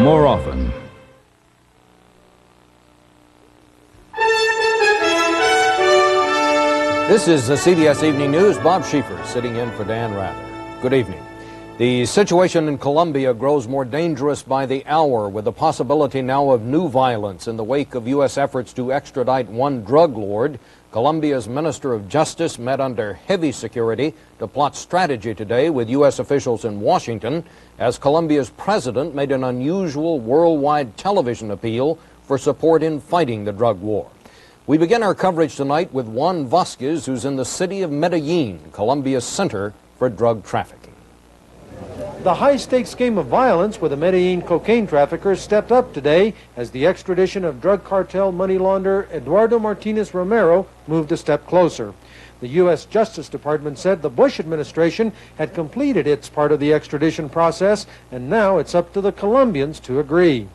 more often. This is the CBS Evening News. Bob Schieffer sitting in for Dan Rather. Good evening. The situation in Colombia grows more dangerous by the hour, with the possibility now of new violence in the wake of U.S. efforts to extradite one drug lord. Colombia's Minister of Justice met under heavy security to plot strategy today with U.S. officials in Washington as Colombia's president made an unusual worldwide television appeal for support in fighting the drug war. We begin our coverage tonight with Juan Vasquez, who's in the city of Medellin, Colombia's center for drug trafficking. The high-stakes game of violence with the Medellin cocaine traffickers stepped up today as the extradition of drug cartel money launderer Eduardo Martinez Romero moved a step closer. The U.S. Justice Department said the Bush administration had completed its part of the extradition process, and now it's up to the Colombians to agree.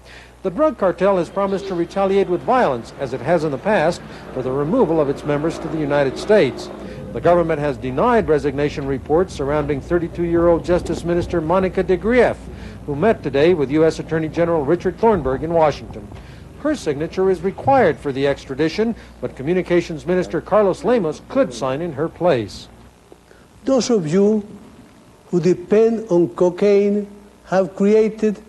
The drug cartel has promised to retaliate with violence, as it has in the past, for the removal of its members to the United States. The government has denied resignation reports surrounding 32-year-old Justice Minister Monica de Grief, who met today with U.S. Attorney General Richard Thornburg in Washington. Her signature is required for the extradition, but Communications Minister Carlos Lemos could sign in her place. Those of you who depend on cocaine have created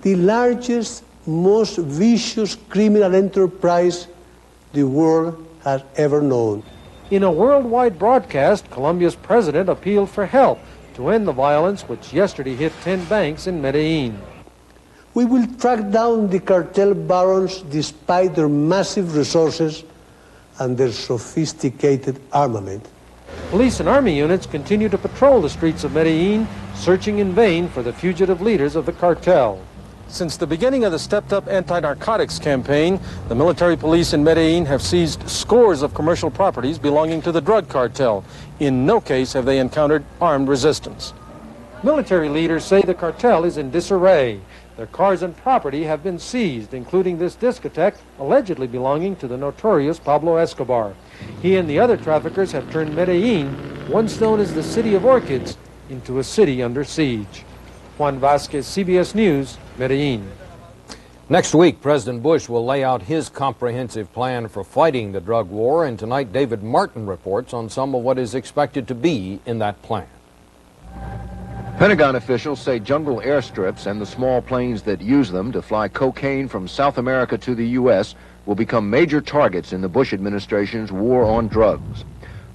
the largest, most vicious criminal enterprise the world has ever known. In a worldwide broadcast, Colombia's president appealed for help to end the violence which yesterday hit 10 banks in Medellin. We will track down the cartel barons despite their massive resources and their sophisticated armament. Police and army units continue to patrol the streets of Medellin, searching in vain for the fugitive leaders of the cartel. Since the beginning of the stepped-up anti-narcotics campaign, the military police in Medellin have seized scores of commercial properties belonging to the drug cartel. In no case have they encountered armed resistance. Military leaders say the cartel is in disarray. Their cars and property have been seized, including this discotheque allegedly belonging to the notorious Pablo Escobar. He and the other traffickers have turned Medellin, once known as the City of Orchids, into a city under siege. Juan Vasquez, CBS News, Medellin. Next week, President Bush will lay out his comprehensive plan for fighting the drug war, and tonight David Martin reports on some of what is expected to be in that plan. Pentagon officials say jungle airstrips and the small planes that use them to fly cocaine from South America to the U.S. will become major targets in the Bush administration's war on drugs.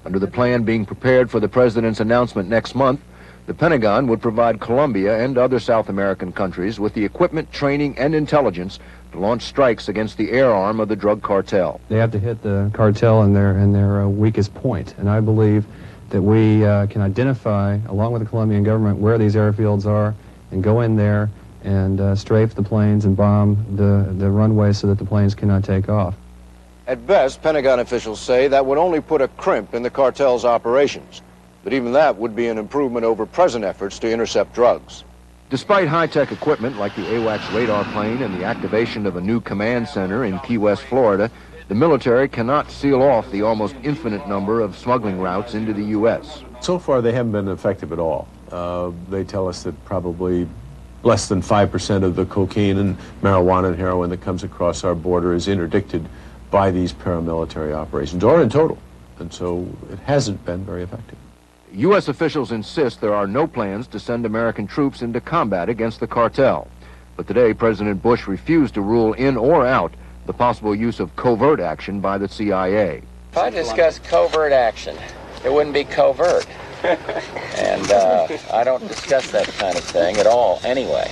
Under the plan being prepared for the president's announcement next month, the Pentagon would provide Colombia and other South American countries with the equipment, training, and intelligence to launch strikes against the air arm of the drug cartel. They have to hit the cartel in their weakest point, and I believe that we can identify, along with the Colombian government, where these airfields are, and go in there and strafe the planes and bomb the runway so that the planes cannot take off. At best, Pentagon officials say that would only put a crimp in the cartel's operations. But even that would be an improvement over present efforts to intercept drugs. Despite high-tech equipment like the AWACS radar plane and the activation of a new command center in Key West, Florida, the military cannot seal off the almost infinite number of smuggling routes into the U.S. So far, they haven't been effective at all. They tell us that probably less than 5% of the cocaine and marijuana and heroin that comes across our border is interdicted by these paramilitary operations, or in total. And so it hasn't been very effective. U.S. officials insist there are no plans to send American troops into combat against the cartel. But today, President Bush refused to rule in or out the possible use of covert action by the CIA. If I discuss covert action, it wouldn't be covert. And I don't discuss that kind of thing at all anyway.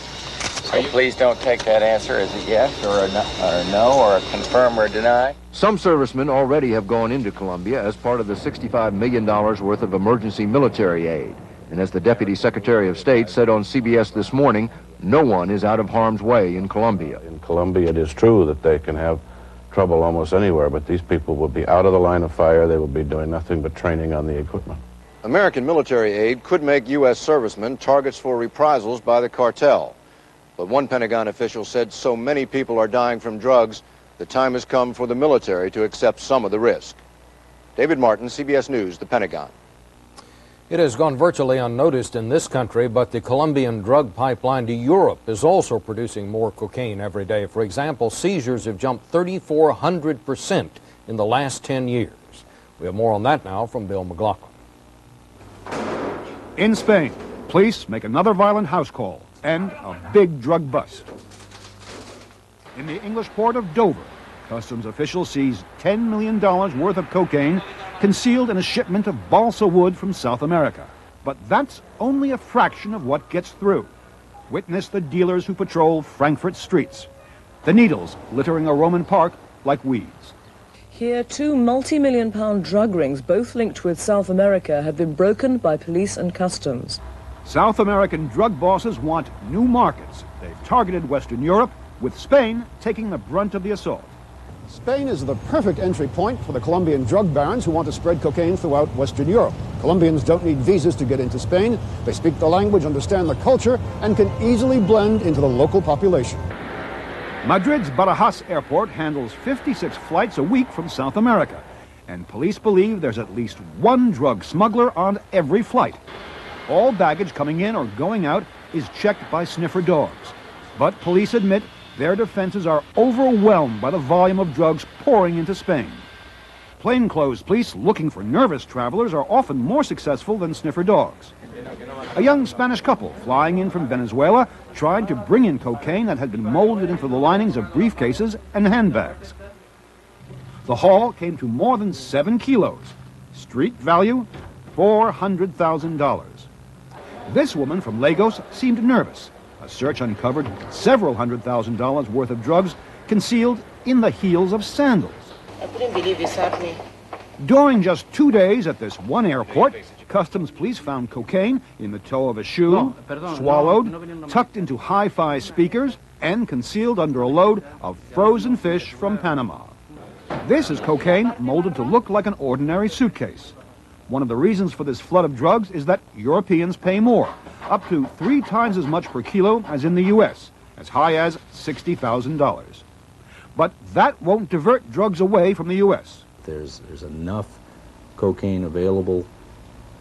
So please don't take that answer as a yes or a no or a confirm or deny. Some servicemen already have gone into Colombia as part of the $65 million worth of emergency military aid. And as the Deputy Secretary of State said on CBS this morning, no one is out of harm's way in Colombia. In Colombia, it is true that they can have trouble almost anywhere, but these people will be out of the line of fire. They will be doing nothing but training on the equipment. American military aid could make U.S. servicemen targets for reprisals by the cartel. But one Pentagon official said so many people are dying from drugs, the time has come for the military to accept some of the risk. David Martin, CBS News, the Pentagon. It has gone virtually unnoticed in this country, but the Colombian drug pipeline to Europe is also producing more cocaine every day. For example, seizures have jumped 3,400% in the last 10 years. We have more on that now from Bill McLaughlin. In Spain, police make another violent house call and a big drug bust. In the English port of Dover, customs officials seized $10 million worth of cocaine concealed in a shipment of balsa wood from South America. But that's only a fraction of what gets through. Witness the dealers who patrol Frankfurt's streets. The needles littering a Roman park like weeds. Here, two multi-million-pound drug rings, both linked with South America, have been broken by police and customs. South American drug bosses want new markets. They've targeted Western Europe, with Spain taking the brunt of the assault. Spain is the perfect entry point for the Colombian drug barons who want to spread cocaine throughout Western Europe. Colombians don't need visas to get into Spain. They speak the language, understand the culture, and can easily blend into the local population. Madrid's Barajas airport handles 56 flights a week from South America, and police believe there's at least one drug smuggler on every flight. All baggage coming in or going out is checked by sniffer dogs, but police admit their defenses are overwhelmed by the volume of drugs pouring into Spain. Plainclothes police looking for nervous travelers are often more successful than sniffer dogs. A young Spanish couple flying in from Venezuela tried to bring in cocaine that had been molded into the linings of briefcases and handbags. The haul came to more than 7 kilos. Street value, $400,000. This woman from Lagos seemed nervous. A search uncovered several $100,000 worth of drugs concealed in the heels of sandals. I couldn't believe this happening. During just 2 days at this one airport, customs police found cocaine in the toe of a shoe, swallowed, tucked into hi-fi speakers, and concealed under a load of frozen fish from Panama. This is cocaine molded to look like an ordinary suitcase. One of the reasons for this flood of drugs is that Europeans pay more, up to 3 times as much per kilo as in the U.S., as high as $60,000. But that won't divert drugs away from the U.S. There's enough cocaine available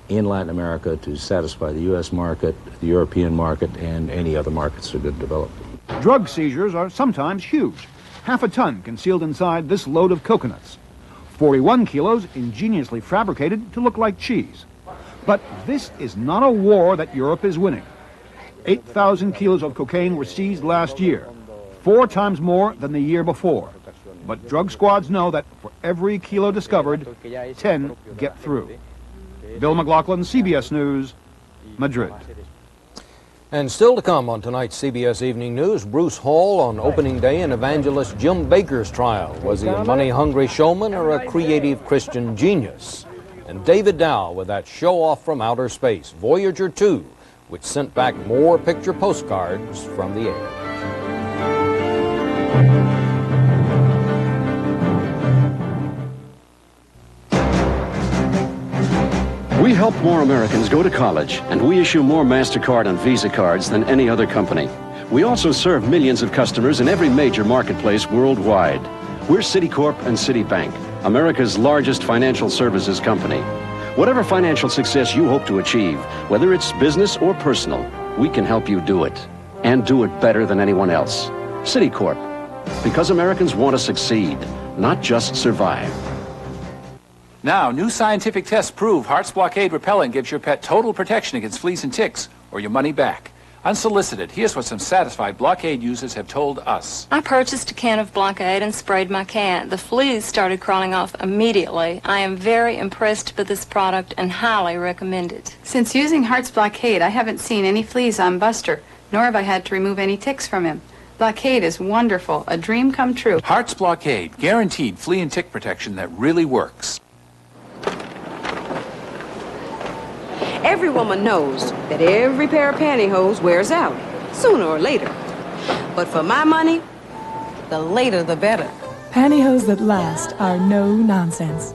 in Latin America to satisfy the U.S. market, the European market, and any other markets that are developed. Drug seizures are sometimes huge. Half a ton concealed inside this load of coconuts. 41 kilos ingeniously fabricated to look like cheese. But this is not a war that Europe is winning. 8,000 kilos of cocaine were seized last year, 4 times more than the year before. But drug squads know that for every kilo discovered, 10 get through. Bill McLaughlin, CBS News, Madrid. And still to come on tonight's CBS Evening News, Bruce Hall on opening day in evangelist Jim Bakker's trial. Was he a money-hungry showman or a creative Christian genius? And David Dow with that show-off from outer space, Voyager 2, which sent back more picture postcards from the air. We help more Americans go to college, and we issue more MasterCard and Visa cards than any other company. We also serve millions of customers in every major marketplace worldwide. We're Citicorp and Citibank, America's largest financial services company. Whatever financial success you hope to achieve, whether it's business or personal, we can help you do it, and do it better than anyone else. Citicorp, because Americans want to succeed, not just survive. Now, new scientific tests prove Heart's Blockade Repellent gives your pet total protection against fleas and ticks, or your money back. Unsolicited, here's what some satisfied Blockade users have told us. I purchased a can of Blockade and sprayed my cat. The fleas started crawling off immediately. I am very impressed with this product and highly recommend it. Since using Heart's Blockade, I haven't seen any fleas on Buster, nor have I had to remove any ticks from him. Blockade is wonderful, a dream come true. Heart's Blockade, guaranteed flea and tick protection that really works. Every woman knows that every pair of pantyhose wears out, sooner or later. But for my money, the later the better. Pantyhose that last are no nonsense.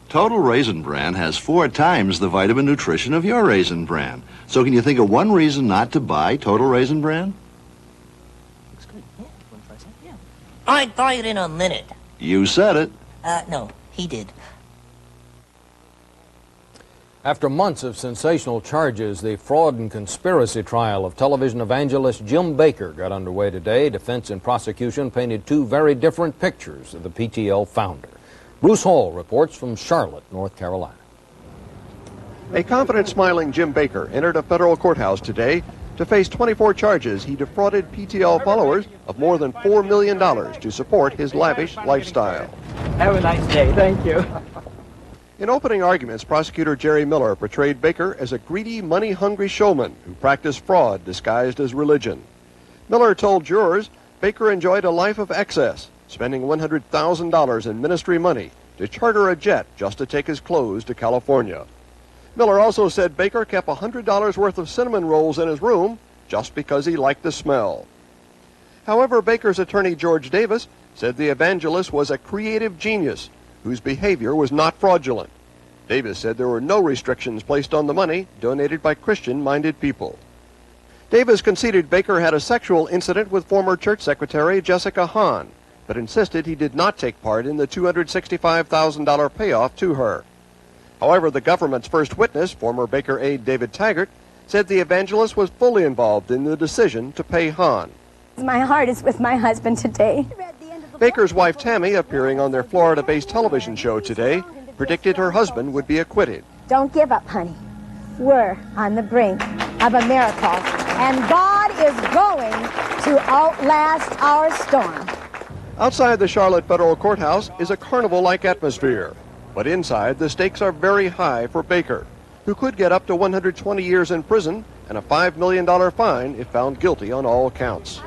Total Raisin Bran has 4 times the vitamin nutrition of your Raisin Bran. So can you think of one reason not to buy Total Raisin Bran? Looks good. Yeah. Want to try some? Yeah. I'd buy it in a minute. You said it. No, he did. After months of sensational charges, the fraud and conspiracy trial of television evangelist Jim Bakker got underway today. Defense and prosecution painted two very different pictures of the PTL founder. Bruce Hall reports from Charlotte, North Carolina. A confident, smiling Jim Bakker entered a federal courthouse today to face 24 charges. He defrauded PTL followers of more than $4 million to support his lavish lifestyle. Have a nice day. Thank you. In opening arguments, prosecutor Jerry Miller portrayed Bakker as a greedy, money-hungry showman who practiced fraud disguised as religion. Miller told jurors Bakker enjoyed a life of excess, spending $100,000 in ministry money to charter a jet just to take his clothes to California. Miller also said Bakker kept $100 worth of cinnamon rolls in his room just because he liked the smell. However, Bakker's attorney George Davis said the evangelist was a creative genius whose behavior was not fraudulent. Davis said there were no restrictions placed on the money donated by Christian-minded people. Davis conceded Bakker had a sexual incident with former church secretary Jessica Hahn, but insisted he did not take part in the $265,000 payoff to her. However, the government's first witness, former Bakker aide David Taggart, said the evangelist was fully involved in the decision to pay Hahn. My heart is with my husband today. Bakker's wife Tammy, appearing on their Florida-based television show today, predicted her husband would be acquitted. Don't give up, honey. We're on the brink of a miracle, and God is going to outlast our storm. Outside the Charlotte Federal Courthouse is a carnival-like atmosphere, but inside the stakes are very high for Bakker, who could get up to 120 years in prison and a $5 million fine if found guilty on all counts.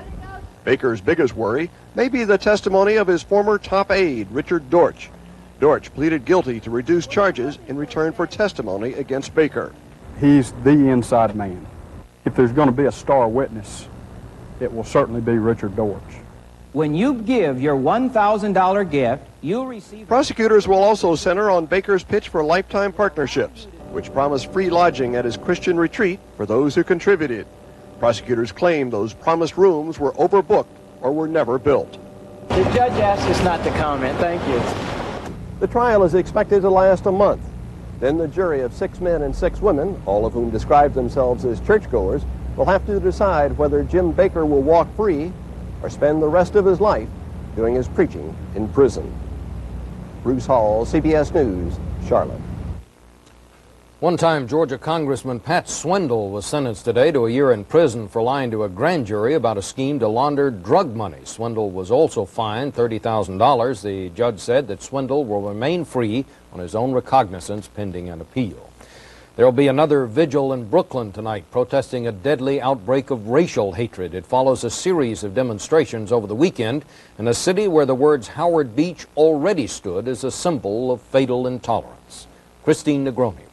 Bakker's biggest worry may be the testimony of his former top aide, Richard Dortch. Dortch pleaded guilty to reduced charges in return for testimony against Bakker. He's the inside man. If there's going to be a star witness, it will certainly be Richard Dortch. When you give your $1,000 gift, you'll receive... Prosecutors will also center on Bakker's pitch for lifetime partnerships, which promise free lodging at his Christian retreat for those who contributed. Prosecutors claim those promised rooms were overbooked or were never built. The judge asked us not to comment. Thank you. The trial is expected to last a month. Then the jury of 6 men and 6 women, all of whom describe themselves as churchgoers, will have to decide whether Jim Bakker will walk free or spend the rest of his life doing his preaching in prison. Bruce Hall, CBS News, Charlotte. One-time Georgia Congressman Pat Swindle was sentenced today to a year in prison for lying to a grand jury about a scheme to launder drug money. Swindle was also fined $30,000. The judge said that Swindle will remain free on his own recognizance pending an appeal. There will be another vigil in Brooklyn tonight protesting a deadly outbreak of racial hatred. It follows a series of demonstrations over the weekend in a city where the words Howard Beach already stood as a symbol of fatal intolerance. Christine Negroni.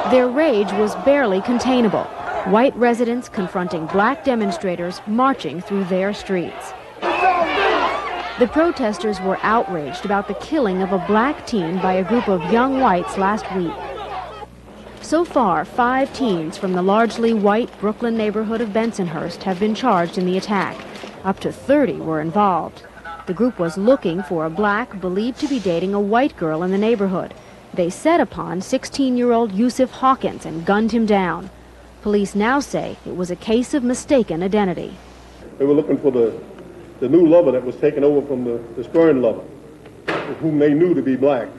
Their rage was barely containable. White residents confronting black demonstrators marching through their streets. The protesters were outraged about the killing of a black teen by a group of young whites last week. So far, 5 teens from the largely white Brooklyn neighborhood of Bensonhurst have been charged in the attack. Up to 30 were involved. The group was looking for a black believed to be dating a white girl in the neighborhood. They set upon 16-year-old Yusuf Hawkins and gunned him down. Police now say it was a case of mistaken identity. They were looking for the new lover that was taken over from the Stern lover, whom they knew to be black.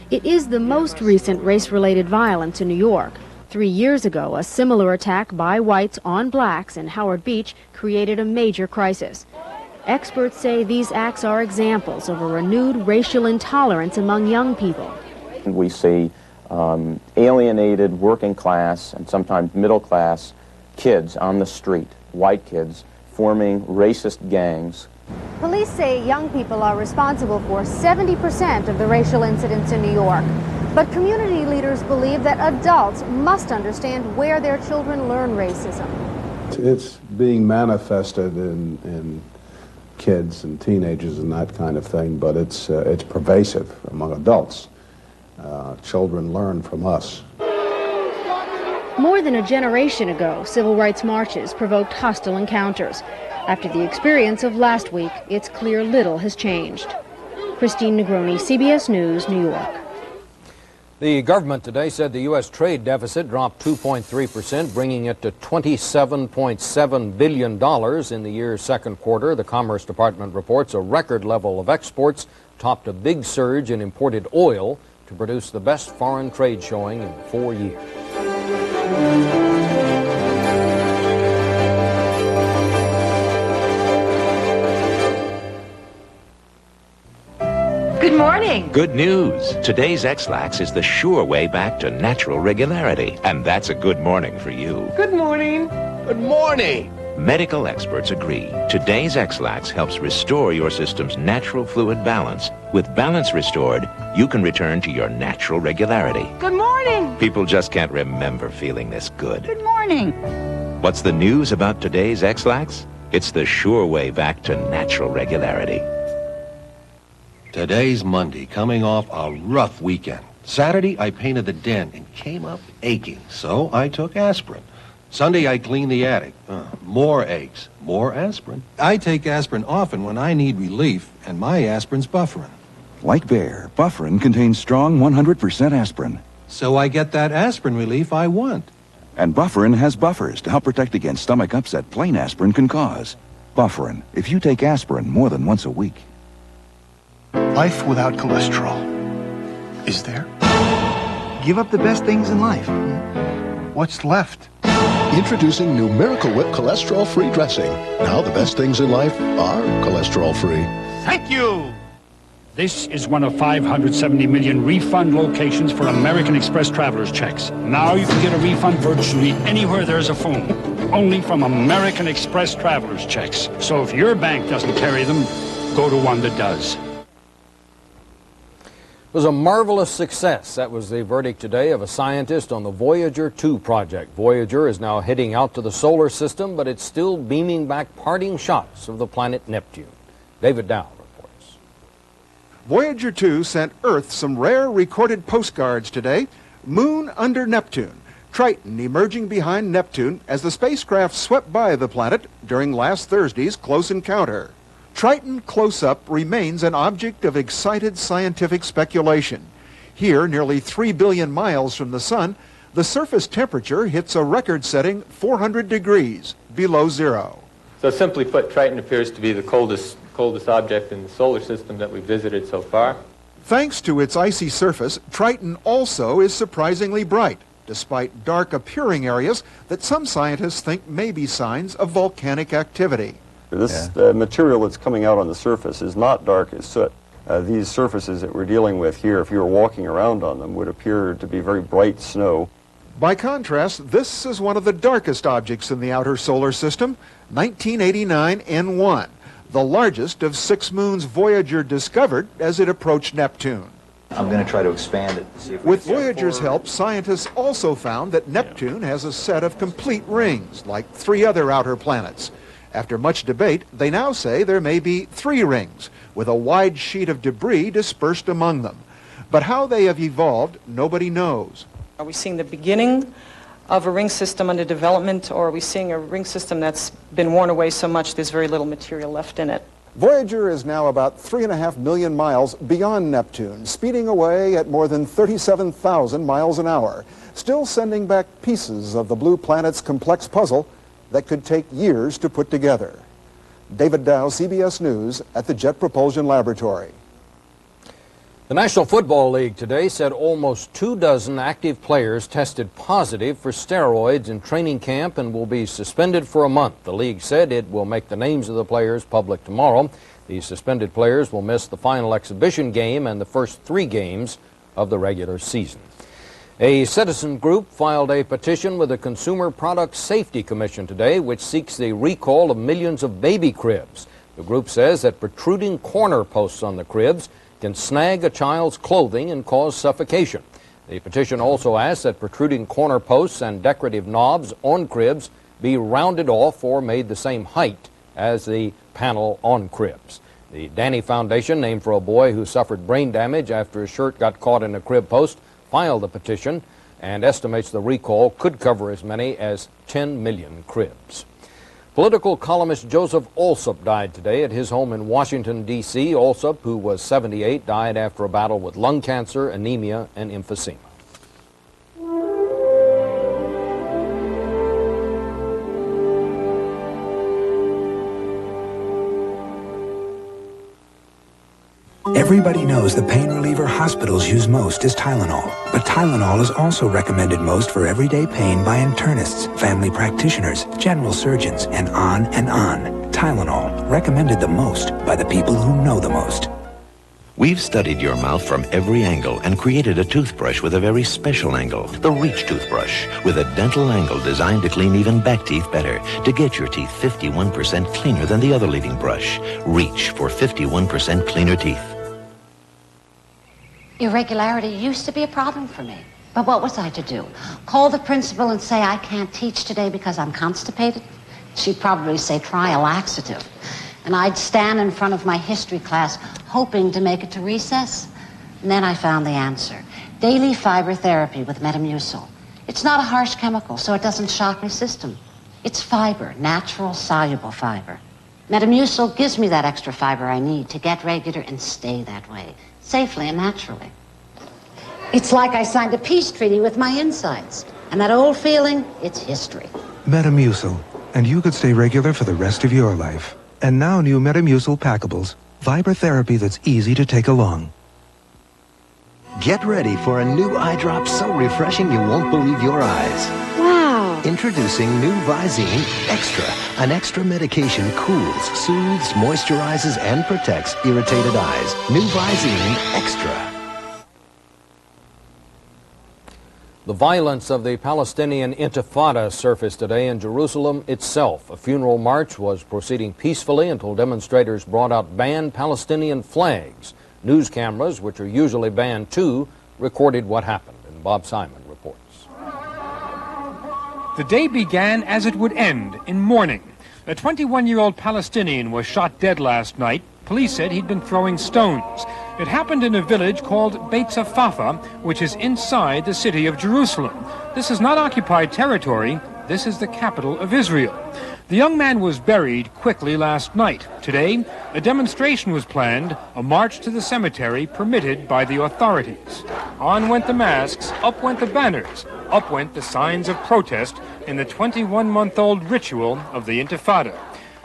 It is the most recent race-related violence in New York. 3 years ago, a similar attack by whites on blacks in Howard Beach created a major crisis. Experts say these acts are examples of a renewed racial intolerance among young people. We see alienated working class and sometimes middle class kids on the street, white kids, forming racist gangs. Police say young people are responsible for 70% of the racial incidents in New York. But community leaders believe that adults must understand where their children learn racism. It's being manifested in kids and teenagers and that kind of thing, but it's pervasive among adults. Children learn from us. More than a generation ago, civil rights marches provoked hostile encounters. After the experience of last week, it's clear little has changed. Christine Negroni, CBS News, New York. The government today said the U.S. trade deficit dropped 2.3%, bringing it to $27.7 billion in the year's second quarter. The Commerce Department reports a record level of exports topped a big surge in imported oil to produce the best foreign trade showing in 4 years. Good morning. Good news. Today's X-Lax is the sure way back to natural regularity. And that's a good morning for you. Good morning. Good morning. Medical experts agree. Today's X-Lax helps restore your system's natural fluid balance. With balance restored, you can return to your natural regularity. Good morning. People just can't remember feeling this good. Good morning. What's the news about today's X-Lax? It's the sure way back to natural regularity. Today's Monday, coming off a rough weekend. Saturday, I painted the den and came up aching, so I took aspirin. Sunday, I cleaned the attic. More aches, more aspirin. I take aspirin often when I need relief, and my aspirin's Bufferin. Like Bayer, Bufferin contains strong 100% aspirin. So I get that aspirin relief I want. And Bufferin has buffers to help protect against stomach upset plain aspirin can cause. Bufferin, if you take aspirin more than once a week. Life without cholesterol. Is there? Give up the best things in life. What's left? Introducing new Miracle Whip cholesterol-free dressing. Now the best things in life are cholesterol-free. Thank you! This is one of 570 million refund locations for American Express traveler's checks. Now you can get a refund virtually anywhere there's a phone. Only from American Express traveler's checks. So if your bank doesn't carry them, go to one that does. It was a marvelous success. That was the verdict today of a scientist on the Voyager 2 project. Voyager is now heading out to the solar system, but it's still beaming back parting shots of the planet Neptune. David Dow reports. Voyager 2 sent Earth some rare recorded postcards today. Moon under Neptune. Triton emerging behind Neptune as the spacecraft swept by the planet during last Thursday's close encounter. Triton close-up remains an object of excited scientific speculation. Here, nearly 3 billion miles from the sun, the surface temperature hits a record-setting 400 degrees below zero. So simply put, Triton appears to be the coldest object in the solar system that we've visited so far. Thanks to its icy surface, Triton also is surprisingly bright, despite dark appearing areas that some scientists think may be signs of volcanic activity. This material that's coming out on the surface is not dark as soot. These surfaces that we're dealing with here, if you were walking around on them, would appear to be very bright snow. By contrast, this is one of the darkest objects in the outer solar system, 1989 N1, the largest of 6 moons Voyager discovered as it approached Neptune. I'm going to try to expand it. See if With Voyager's help, scientists also found that Neptune has a set of complete rings, like 3 other outer planets. After much debate, they now say there may be 3 rings, with a wide sheet of debris dispersed among them. But how they have evolved, nobody knows. Are we seeing the beginning of a ring system under development, or are we seeing a ring system that's been worn away so much there's very little material left in it? Voyager is now about 3.5 million miles beyond Neptune, speeding away at more than 37,000 miles an hour, still sending back pieces of the blue planet's complex puzzle that could take years to put together. David Dow, CBS News, at the Jet Propulsion Laboratory. The National Football League today said almost 24 active players tested positive for steroids in training camp and will be suspended for a month. The league said it will make the names of the players public tomorrow. The suspended players will miss the final exhibition game and the first 3 games of the regular season. A citizen group filed a petition with the Consumer Product Safety Commission today, which seeks the recall of millions of baby cribs. The group says that protruding corner posts on the cribs can snag a child's clothing and cause suffocation. The petition also asks that protruding corner posts and decorative knobs on cribs be rounded off or made the same height as the panel on cribs. The Danny Foundation, named for a boy who suffered brain damage after his shirt got caught in a crib post, filed a petition and estimates the recall could cover as many as 10 million cribs. Political columnist Joseph Alsop died today at his home in Washington, D.C. Alsop, who was 78, died after a battle with lung cancer, anemia, and emphysema. Everybody knows the pain reliever hospitals use most is Tylenol. But Tylenol is also recommended most for everyday pain by internists, family practitioners, general surgeons, and on and on. Tylenol, recommended the most by the people who know the most. We've studied your mouth from every angle and created a toothbrush with a very special angle, the Reach toothbrush, with a dental angle designed to clean even back teeth better, to get your teeth 51% cleaner than the other leading brush. Reach for 51% cleaner teeth. Irregularity used to be a problem for me. But what was I to do? Call the principal and say I can't teach today because I'm constipated? She'd probably say try a laxative. And I'd stand in front of my history class hoping to make it to recess. And then I found the answer. Daily fiber therapy with Metamucil. It's not a harsh chemical, so it doesn't shock my system. It's fiber, natural, soluble fiber. Metamucil gives me that extra fiber I need to get regular and stay that way, safely and naturally. It's like I signed a peace treaty with my insides. And that old feeling, it's history. Metamucil, and you could stay regular for the rest of your life. And now new Metamucil packables. Fiber therapy that's easy to take along. Get ready for a new eye drop so refreshing you won't believe your eyes. Wow. Introducing new Visine Extra. An extra medication cools, soothes, moisturizes, and protects irritated eyes. New Visine Extra. The violence of the Palestinian Intifada surfaced today in Jerusalem itself. A funeral march was proceeding peacefully until demonstrators brought out banned Palestinian flags. News cameras, which are usually banned too, recorded what happened. And Bob Simon reports. The day began as it would end, in mourning. A 21-year-old Palestinian was shot dead last night. Police said he'd been throwing stones. It happened in a village called Beit Safafa, which is inside the city of Jerusalem. This is not occupied territory. This is the capital of Israel. The young man was buried quickly last night. Today, a demonstration was planned, a march to the cemetery permitted by the authorities. On went the masks, up went the banners, up went the signs of protest in the 21-month-old ritual of the Intifada.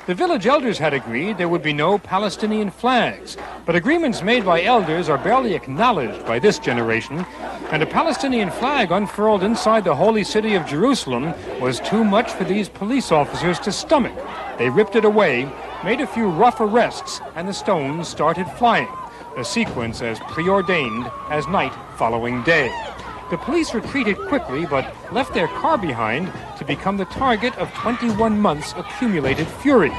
The village elders had agreed there would be no Palestinian flags, but agreements made by elders are barely acknowledged by this generation, and a Palestinian flag unfurled inside the holy city of Jerusalem was too much for these police officers to stomach. They ripped it away, made a few rough arrests, and the stones started flying, a sequence as preordained as night following day. The police retreated quickly, but left their car behind to become the target of 21 months' accumulated fury.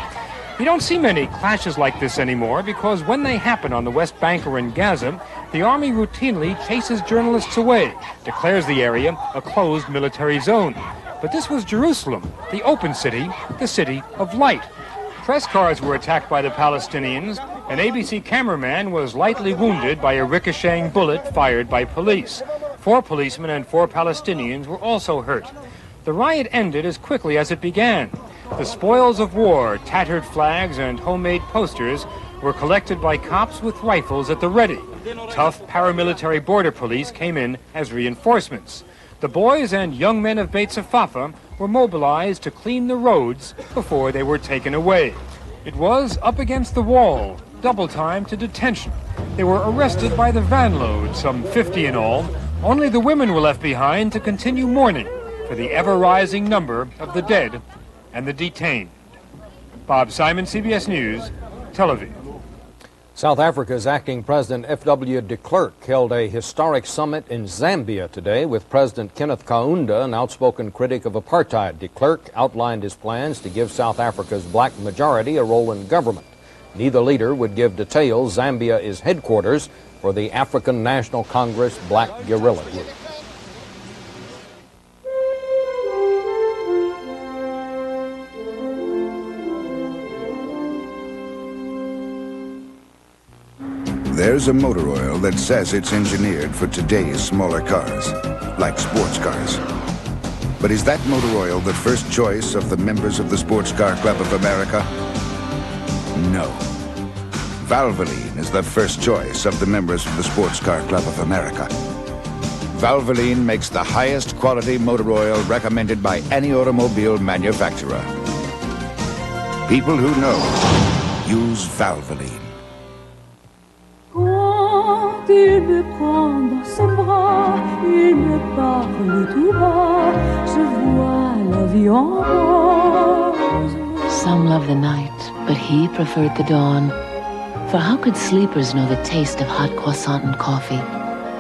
You don't see many clashes like this anymore because when they happen on the West Bank or in Gaza, the army routinely chases journalists away, declares the area a closed military zone. But this was Jerusalem, the open city, the city of light. Press cars were attacked by the Palestinians. An ABC cameraman was lightly wounded by a ricocheting bullet fired by police. 4 policemen and 4 Palestinians were also hurt. The riot ended as quickly as it began. The spoils of war, tattered flags, and homemade posters were collected by cops with rifles at the ready. Tough paramilitary border police came in as reinforcements. The boys and young men of Beit Safafa were mobilized to clean the roads before they were taken away. It was up against the wall, double time to detention. They were arrested by the van load, some 50 in all. Only the women were left behind to continue mourning for the ever-rising number of the dead and the detained. Bob Simon, CBS News, Tel Aviv. South Africa's acting President F.W. de Klerk held a historic summit in Zambia today with President Kenneth Kaunda, an outspoken critic of apartheid. De Klerk outlined his plans to give South Africa's black majority a role in government. Neither leader would give details. Zambia is headquarters for the African National Congress Black Guerrilla Group. There's a motor oil that says it's engineered for today's smaller cars, like sports cars. But is that motor oil the first choice of the members of the Sports Car Club of America? No. Valvoline is the first choice of the members of the Sports Car Club of America. Valvoline makes the highest quality motor oil recommended by any automobile manufacturer. People who know use Valvoline. Quand il me prend dans ses bras, il me parle tout bas, je vois la vie en rose. Some love the night, but he preferred the dawn. For how could sleepers know the taste of hot croissant and coffee?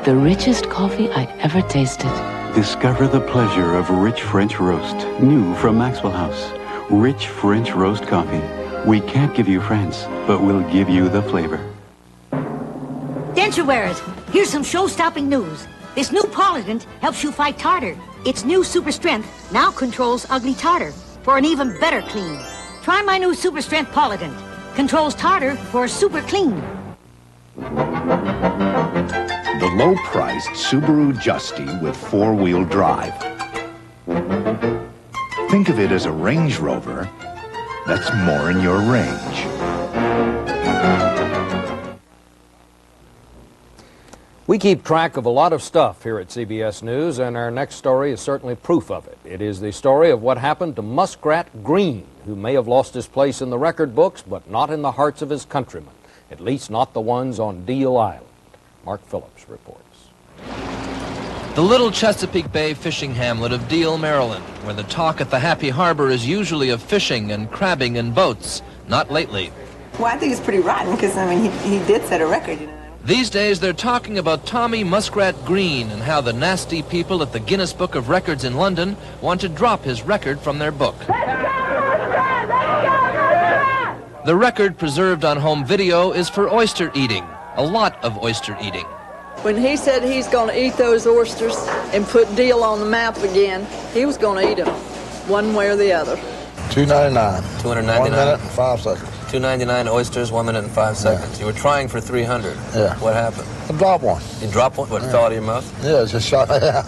The richest coffee I'd ever tasted. Discover the pleasure of rich French roast, new from Maxwell House. Rich French roast coffee. We can't give you France, but we'll give you the flavor. Denture wearers, here's some show-stopping news. This new polydent helps you fight tartar. Its new super strength now controls ugly tartar for an even better clean. Try my new super strength polydent. Controls tartar for super clean. The low-priced Subaru Justy with four-wheel drive. Think of it as a Range Rover that's more in your range. We keep track of a lot of stuff here at CBS News, and our next story is certainly proof of it. It is the story of what happened to Muskrat Green, who may have lost his place in the record books, but not in the hearts of his countrymen, at least not the ones on Deal Island. Mark Phillips reports. The little Chesapeake Bay fishing hamlet of Deal, Maryland, where the talk at the Happy Harbor is usually of fishing and crabbing in boats. Not lately. Well, I think it's pretty rotten because, I mean, he did set a record, you know. These days, they're talking about Tommy Muskrat Green and how the nasty people at the Guinness Book of Records in London want to drop his record from their book. The record, preserved on home video, is for oyster eating. A lot of oyster eating. When he said he's going to eat those oysters and put Deal on the map again, he was going to eat them, one way or the other. $2.99. $2.99. 1 minute and 5 seconds. $2.99 oysters, 1 minute and 5 seconds. Yeah. You were trying for 300. Yeah. What happened? I dropped one. You dropped one? What, Yeah. fell out of your mouth? Yeah, it just shot out.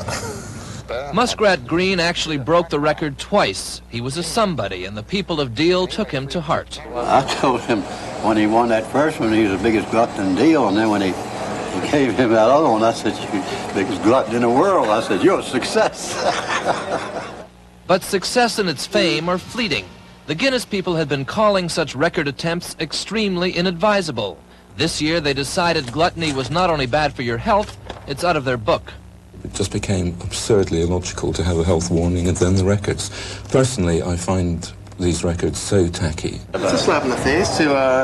Muskrat Green actually broke the record twice. He was a somebody, and the people of Deal took him to heart. I told him when he won that first one, he was the biggest glutton in Deal, and then when he gave him that other one, I said, "You biggest glutton in the world." I said, "You're a success." But success and its fame are fleeting. The Guinness people had been calling such record attempts extremely inadvisable. This year they decided gluttony was not only bad for your health, it's out of their book. It just became absurdly illogical to have a health warning and then the records. Personally, I find these records so tacky. It's a slap in the face to,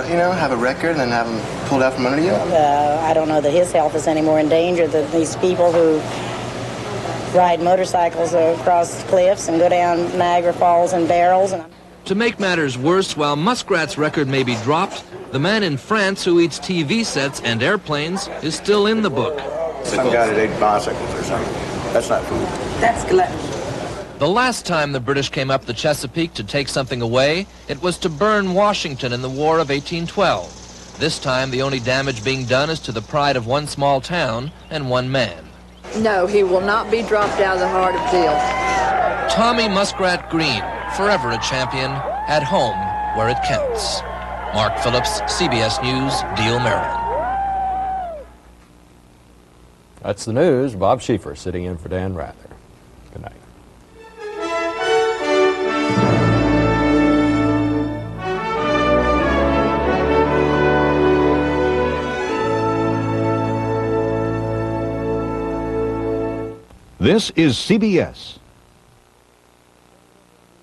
you know, have a record and then have them pulled out from under you. I don't know that his health is any more in danger than these people who ride motorcycles across cliffs and go down Niagara Falls in barrels. To make matters worse, while Muskrat's record may be dropped, the man in France who eats TV sets and airplanes is still in the book. Some guy that ate bicycles or something. That's not food. That's gluttony. The last time the British came up the Chesapeake to take something away, it was to burn Washington in the War of 1812. This time, the only damage being done is to the pride of one small town and one man. No, he will not be dropped out of the heart of Deal. Tommy Muskrat Green, forever a champion, at home where it counts. Mark Phillips, CBS News, Deal, Maryland. That's the news. Bob Schieffer sitting in for Dan Rather. Good night. This is CBS.